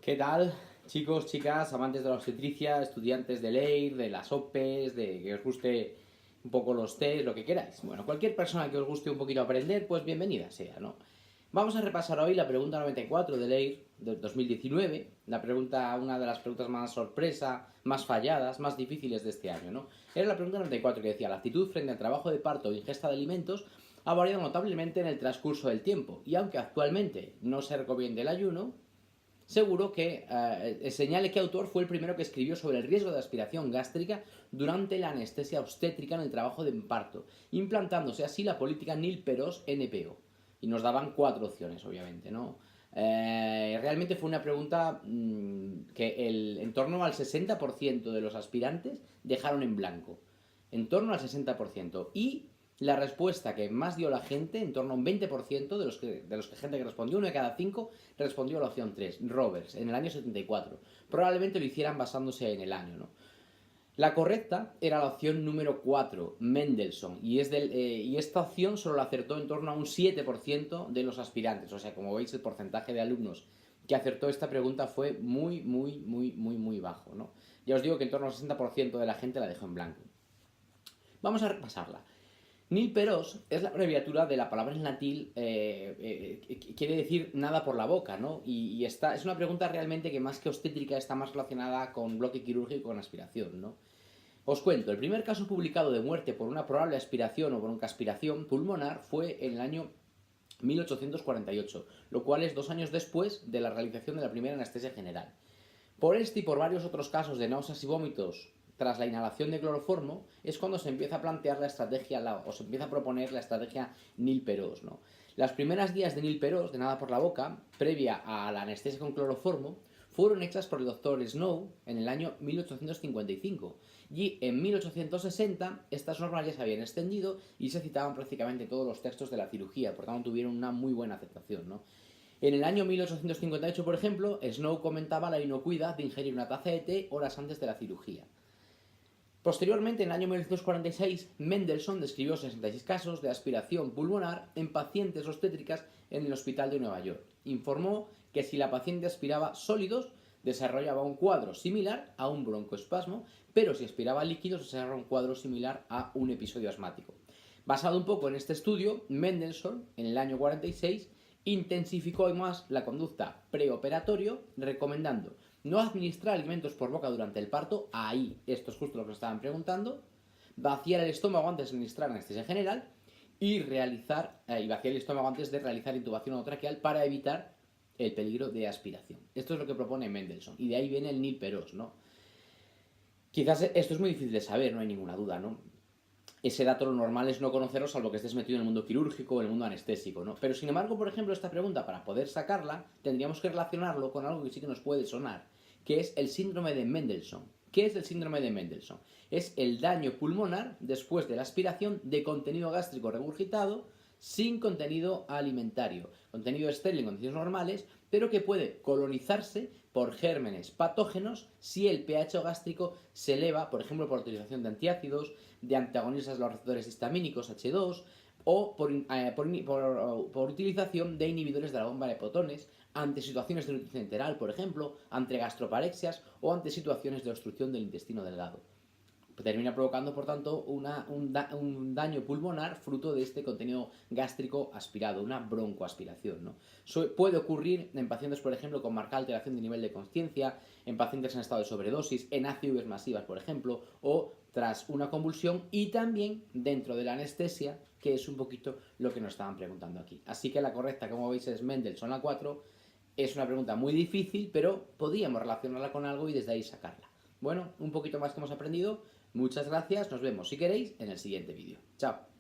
¿Qué tal, chicos, chicas, amantes de la obstetricia, estudiantes de LEIR, de las OPEs, de que os guste un poco los test, lo que queráis? Bueno, cualquier persona que os guste un poquito aprender, pues bienvenida sea, ¿no? Vamos a repasar hoy la pregunta 94 de LEIR de 2019, una de las preguntas más sorpresa, más falladas, más difíciles de este año, ¿no? Era la pregunta 94 que decía: la actitud frente al trabajo de parto o ingesta de alimentos ha variado notablemente en el transcurso del tiempo, y aunque actualmente no se recomienda el ayuno, seguro que señale qué autor fue el primero que escribió sobre el riesgo de aspiración gástrica durante la anestesia obstétrica en el trabajo de parto, implantándose así la política Nil-Peros NPO. Y nos daban 4 opciones, obviamente, ¿no? Realmente fue una pregunta que en torno al 60% de los aspirantes dejaron en blanco. En torno al 60%. Y la respuesta que más dio la gente, en torno a un 20% de los que gente que respondió, 1 de cada 5 respondió a la opción 3, Roberts, en el año 74. Probablemente lo hicieran basándose en el año, ¿no? La correcta era la opción número 4, Mendelssohn, y esta opción solo la acertó en torno a un 7% de los aspirantes. O sea, como veis, el porcentaje de alumnos que acertó esta pregunta fue muy bajo, ¿no? Ya os digo que en torno al 60% de la gente la dejó en blanco. Vamos a repasarla. Nil-Peros es la abreviatura de la palabra en latín, quiere decir nada por la boca, ¿no? Es una pregunta realmente que más que obstétrica está más relacionada con bloque quirúrgico y con aspiración, ¿no? Os cuento, el primer caso publicado de muerte por una probable aspiración o broncoaspiración pulmonar fue en el año 1848, lo cual es 2 años después de la realización de la primera anestesia general. Por este y por varios otros casos de náuseas y vómitos tras la inhalación de cloroformo es cuando se empieza a plantear la estrategia, o se empieza a proponer la estrategia Nil-Peros, ¿no? Las primeras guías de Nil-Peros, de nada por la boca, previa a la anestesia con cloroformo, fueron hechas por el doctor Snow en el año 1855, y en 1860 estas normas ya se habían extendido y se citaban prácticamente todos los textos de la cirugía, por tanto tuvieron una muy buena aceptación, ¿no? En el año 1858, por ejemplo, Snow comentaba la inocuidad de ingerir una taza de té horas antes de la cirugía. Posteriormente, en el año 1946, Mendelssohn describió 66 casos de aspiración pulmonar en pacientes obstétricas en el Hospital de Nueva York. Informó que si la paciente aspiraba sólidos, desarrollaba un cuadro similar a un broncoespasmo, pero si aspiraba líquidos, desarrollaba un cuadro similar a un episodio asmático. Basado un poco en este estudio, Mendelssohn, en el año 46, intensificó aún más la conducta preoperatorio, recomendando no administrar alimentos por boca durante el parto, ahí, esto es justo lo que nos estaban preguntando, vaciar el estómago antes de administrar anestesia general y vaciar el estómago antes de realizar intubación ototraqueal para evitar el peligro de aspiración. Esto es lo que propone Mendelssohn, y de ahí viene el Nil-Peros, ¿no? Quizás esto es muy difícil de saber, no hay ninguna duda, ¿no? Ese dato lo normal es no conocerlo salvo que estés metido en el mundo quirúrgico o en el mundo anestésico, ¿no? Pero sin embargo, por ejemplo, esta pregunta, para poder sacarla, tendríamos que relacionarlo con algo que sí que nos puede sonar, que es el síndrome de Mendelssohn. ¿Qué es el síndrome de Mendelssohn? Es el daño pulmonar después de la aspiración de contenido gástrico regurgitado sin contenido alimentario, contenido estéril en condiciones normales, pero que puede colonizarse por gérmenes patógenos si el pH gástrico se eleva, por ejemplo, por utilización de antiácidos, de antagonistas de los receptores histamínicos H2 o por utilización de inhibidores de la bomba de protones ante situaciones de nutrición enteral, por ejemplo, ante gastroparexias o ante situaciones de obstrucción del intestino delgado. Termina provocando, por tanto, un daño pulmonar fruto de este contenido gástrico aspirado, una broncoaspiración, ¿no? Puede ocurrir en pacientes, por ejemplo, con marcada alteración de nivel de conciencia, en pacientes en estado de sobredosis, en ACVs masivas, por ejemplo, o tras una convulsión, y también dentro de la anestesia, que es un poquito lo que nos estaban preguntando aquí. Así que la correcta, como veis, es Mendelssohn la 4. Es una pregunta muy difícil, pero podríamos relacionarla con algo y desde ahí sacarla. Bueno, un poquito más que hemos aprendido. Muchas gracias, nos vemos si queréis en el siguiente vídeo. Chao.